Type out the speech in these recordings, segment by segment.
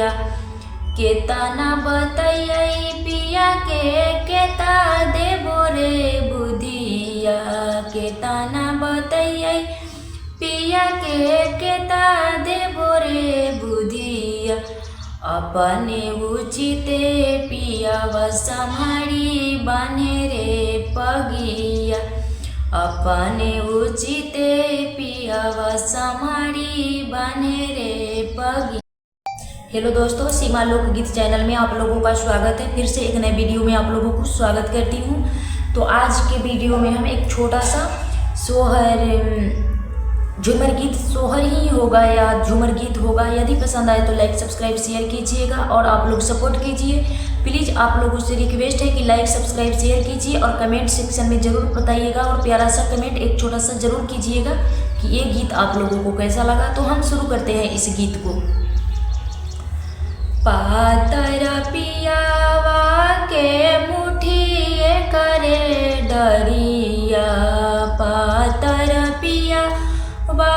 बगिया। केतना बतैयै पिया के केता देबो रे बुधिया। केतना बतैयै पिया के केता देबो रे बुधिया। अपने उचिते पियावा सम्हारी बान्हे रे पगिया। अपने उचिते पियावा सम्हारी बान्हे रे पगिया। हेलो दोस्तों, सीमा लोकगीत चैनल में आप लोगों का स्वागत है। फिर से एक नए वीडियो में आप लोगों को स्वागत करती हूँ। तो आज के वीडियो में हम एक छोटा सा सोहर झूमर गीत, सोहर ही होगा या झूमर गीत होगा। यदि पसंद आए तो लाइक सब्सक्राइब शेयर कीजिएगा और आप लोग सपोर्ट कीजिए। प्लीज़ आप लोगों से रिक्वेस्ट है कि लाइक सब्सक्राइब शेयर कीजिए और कमेंट सेक्शन में ज़रूर बताइएगा और प्यारा सा कमेंट एक छोटा सा ज़रूर कीजिएगा कि ये गीत आप लोगों को कैसा लगा। तो हम शुरू करते हैं इस गीत को। पातर पियावा के मुठिए करे डरिया। पातर पियावा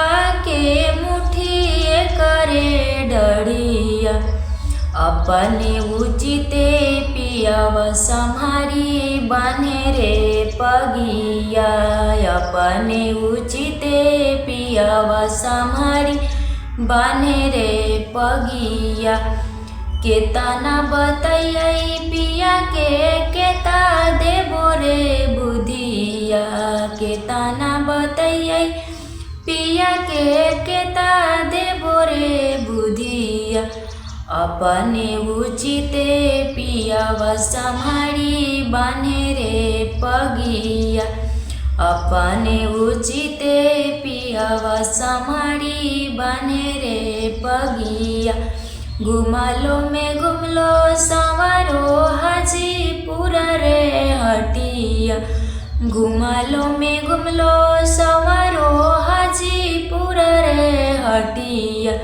के मुठिए करे डरिया। अपने उचिते पियावा सम्हारी बान्हे रे पगिया। अपने उचिते पियावा सम्हारी बान्हे रे पगिया। केतना बतैयै पिया के केता देबो रे बुधिया। केतना बतैयै पिया के केता देबो रे बुधिया। अपने उचिते पियावा सम्हारी बान्हे रे पगिया। अपने उचिते पियावा सम्हारी बान्हे रे पगिया। घुमलो में घुमलो संवरो हाजीपुर रे हटिया। घुमलो में घुमलो संवरो हाजीपुर रे हटिया।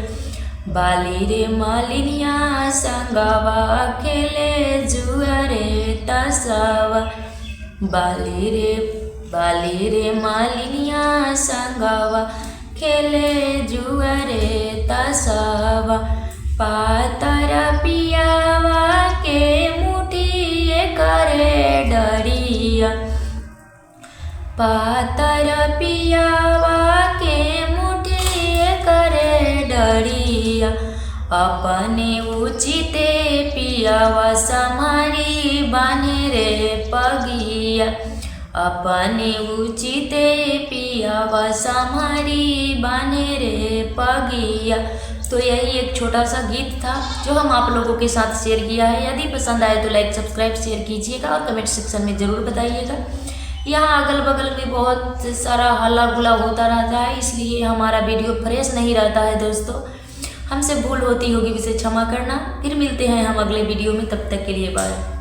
बाली रे मालिनिया संगवा खेले जुआ रे तसवा। बाली रे मालिनिया संगवा खेले जुआ रे तसवा। पातर पियावा के मुठिए करे डरिया। पातर पियावा के मुठिए करे डरिया। अपने उचिते पियावा सम्हारी बान्हे रे पगिया। अपने उचिते पियावा सम्हारी बान्हे रे पगिया। तो यही एक छोटा सा गीत था जो हम आप लोगों के साथ शेयर किया है। यदि पसंद आए तो लाइक सब्सक्राइब शेयर कीजिएगा और कमेंट सेक्शन में ज़रूर बताइएगा। यहाँ अगल बगल में बहुत सारा हल्ला गुला होता रहता है, इसलिए हमारा वीडियो फ्रेश नहीं रहता है दोस्तों। हमसे भूल होती होगी, इसे क्षमा करना। फिर मिलते हैं हम अगले वीडियो में, तब तक के लिए बाय।